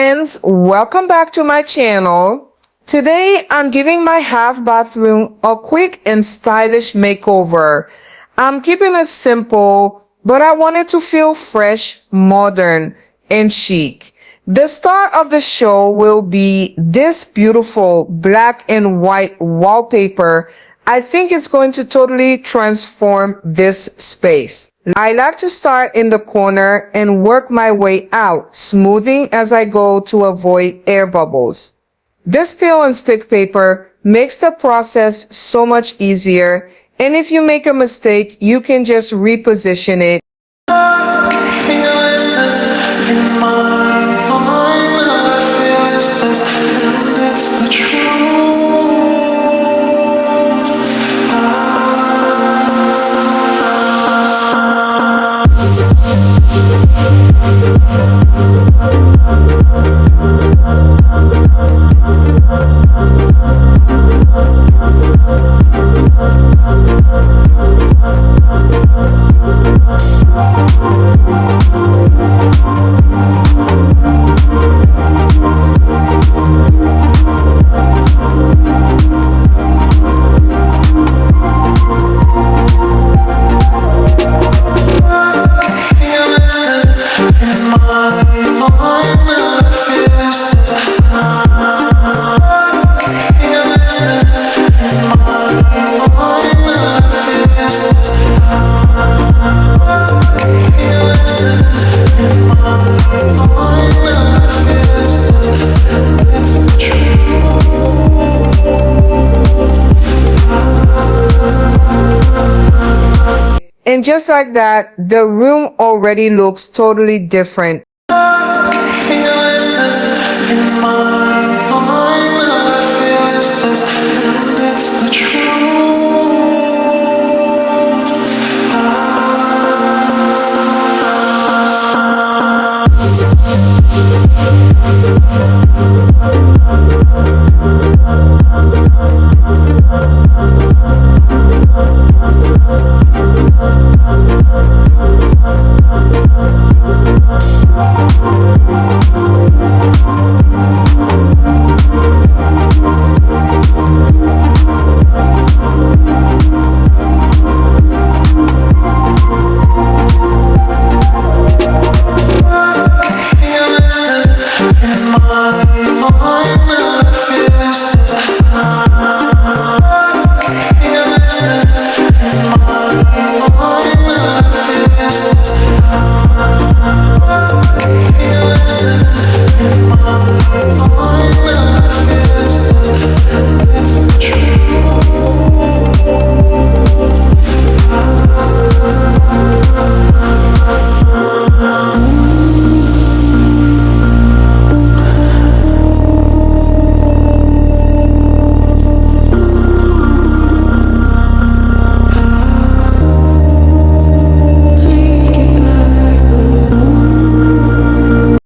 friends, welcome back to my channel. Today I'm giving my half bathroom a quick and stylish makeover. I'm keeping it simple, but I want it to feel fresh, modern, and chic. The star of the show will be this beautiful black and white wallpaper. I think it's going to totally transform this space. I like to start in the corner and work my way out, smoothing as I go to avoid air bubbles. This peel and stick paper makes the process so much easier, and if you make a mistake, you can just reposition it. And just like that, the room already looks totally different.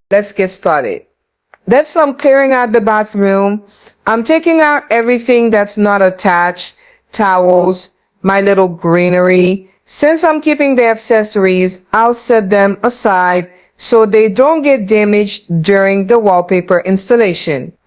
Let's get started. That's I'm clearing out the bathroom. I'm taking out everything that's not attached, towels, my little greenery. Since I'm keeping the accessories, I'll set them aside so they don't get damaged during the wallpaper installation.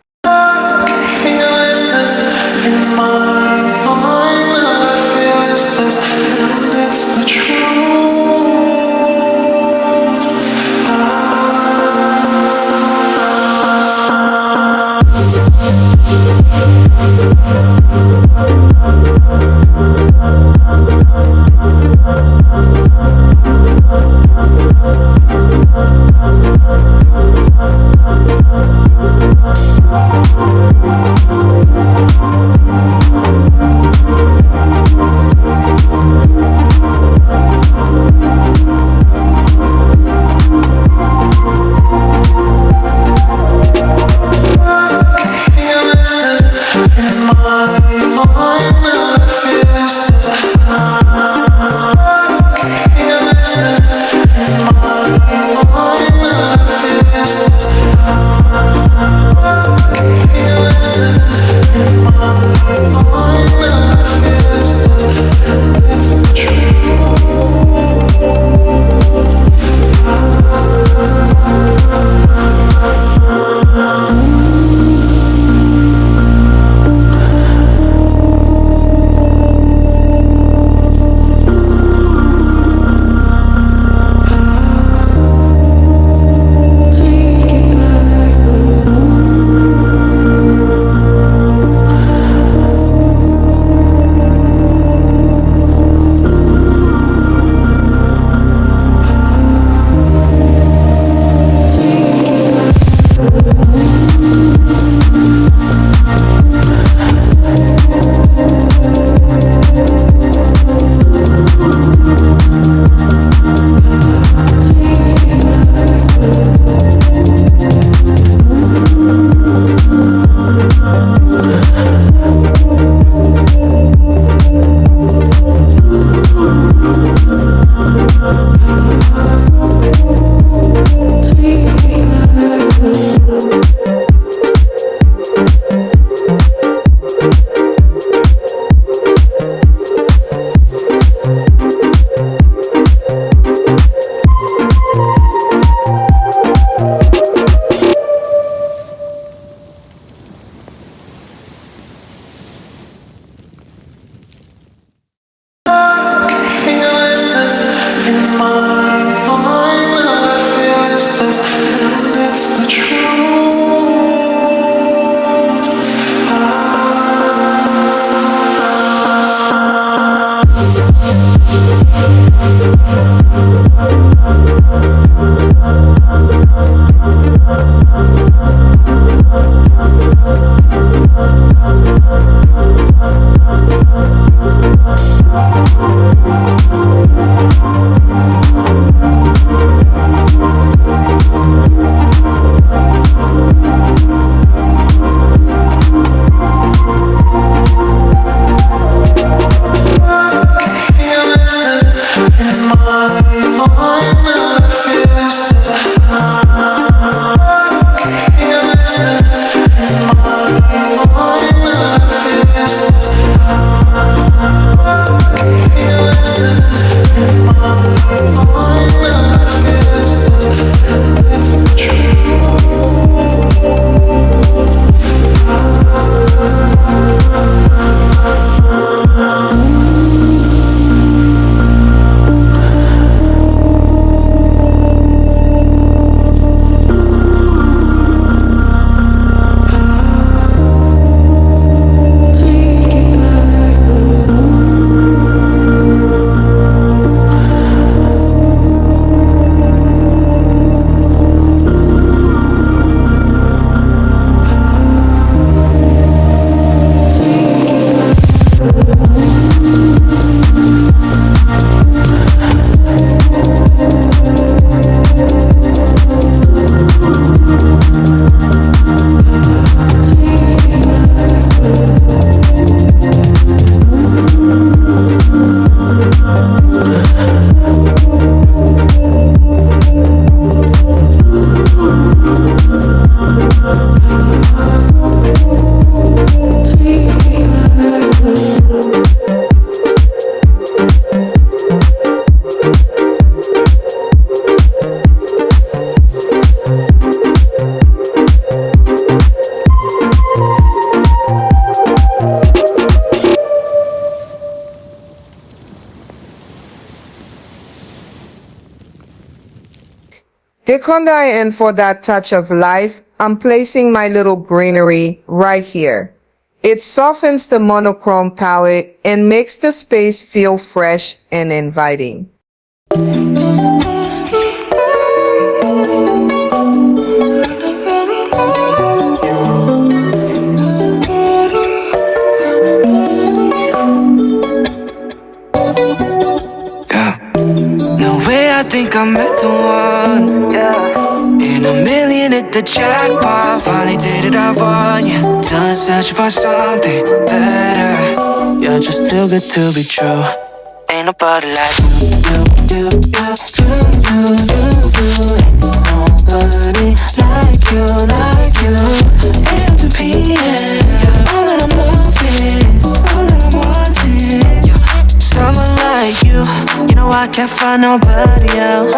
And for that touch of life, I'm placing my little greenery right here. It softens the monochrome palette and makes the space feel fresh and inviting. I think I met the one, in a million hit the jackpot. Finally did it, I won, yeah. Still searching for something better. You're just too good to be true. Ain't nobody like you. Ain't nobody like you. AM to PM, all that I'm loving, all that I'm wanting, yeah. Someone like you, you know I can't find nobody else.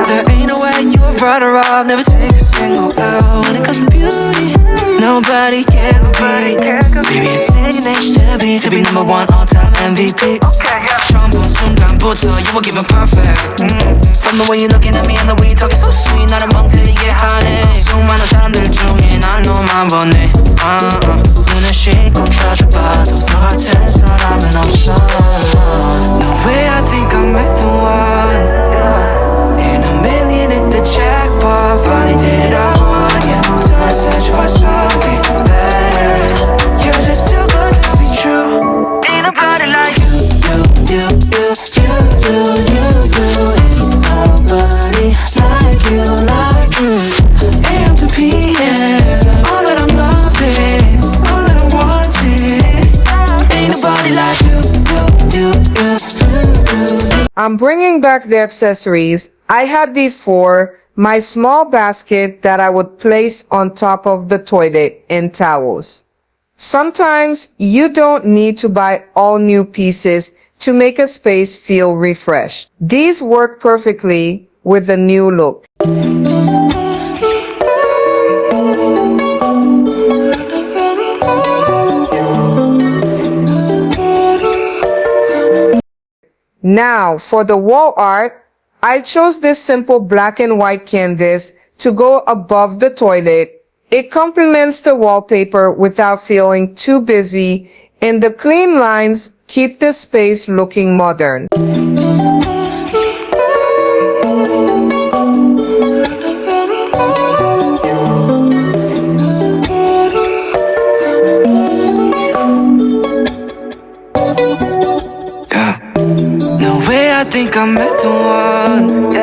There ain't no way you would run her off, never take a single L. When it comes to beauty, nobody can compete. Baby, it's in your nature to be number one all-time MVP. 처음 본 순간부터 you were giving perfect. From the way you're looking at me and the way you're talking so sweet, 나를 멍들게 하네. 수많은 사람들 중에 난 너만 보네. 눈을 씻고 켜져봐도 너 같은 사람은 없어. No way, I think I met the one, in a million hit the jackpot. Finally did it, I won, yeah. Time searching for something better. You're just too good to be true. Ain't nobody like you. Ain't nobody like you. AM to PM, all that I'm loving, all that I'm wanting. Ain't nobody like you. I'm bringing back the accessories I had before, my small basket that I would place on top of the toilet and towels. Sometimes you don't need to buy all new pieces to make a space feel refreshed. These work perfectly with the new look. Now, for the wall art, I chose this simple black and white canvas to go above the toilet. It complements the wallpaper without feeling too busy, and the clean lines keep the space looking modern. No way, I think I met the one.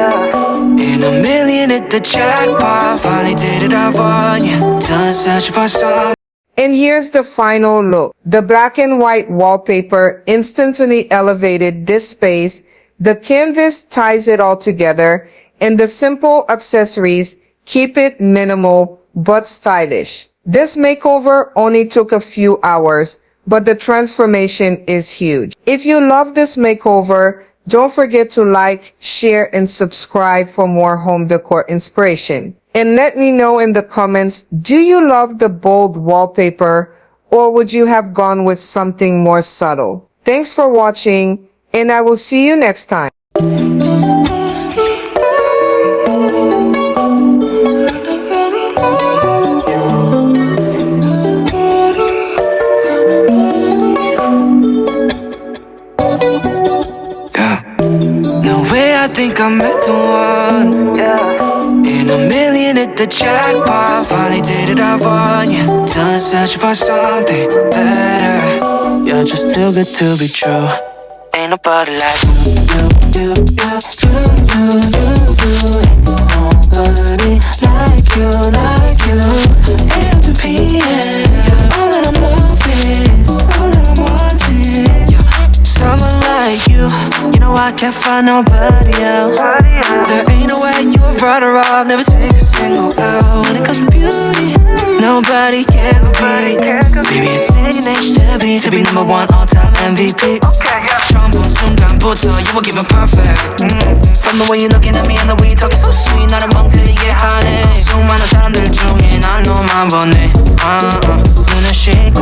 In a million hit the jackpot. Finally did it, I won. Yeah, done searching for some. And here's the final look. The black and white wallpaper instantly elevated this space. The canvas ties it all together, and the simple accessories keep it minimal but stylish. This makeover only took a few hours, but the transformation is huge. If you love this makeover, don't forget to like, share, and subscribe for more home decor inspiration. And let me know in the comments, do you love the bold wallpaper, or would you have gone with something more subtle? Thanks for watching, and I will see you next time. No way, I think I met the one. In a million hit the jackpot. Finally did it, I won. Yeah, done searching for something better. You're just too good to be true. Ain't nobody like you. Nobody like you. AM to PM. All that I'm loving, all that I'm wanting. Someone like you, you know I can't find nobody else. There ain't no way you a runner-up, never take a single L. When it comes to beauty, nobody can compete. Baby, it's in your nature to be number one all-time MVP. Trombone, 순간부터 you were giving perfect. From the way you're looking at me and the way you're talking so sweet. 나를 멍들게 하네. 수많은 사람들 중에 난 너만 보네. 눈을 씻고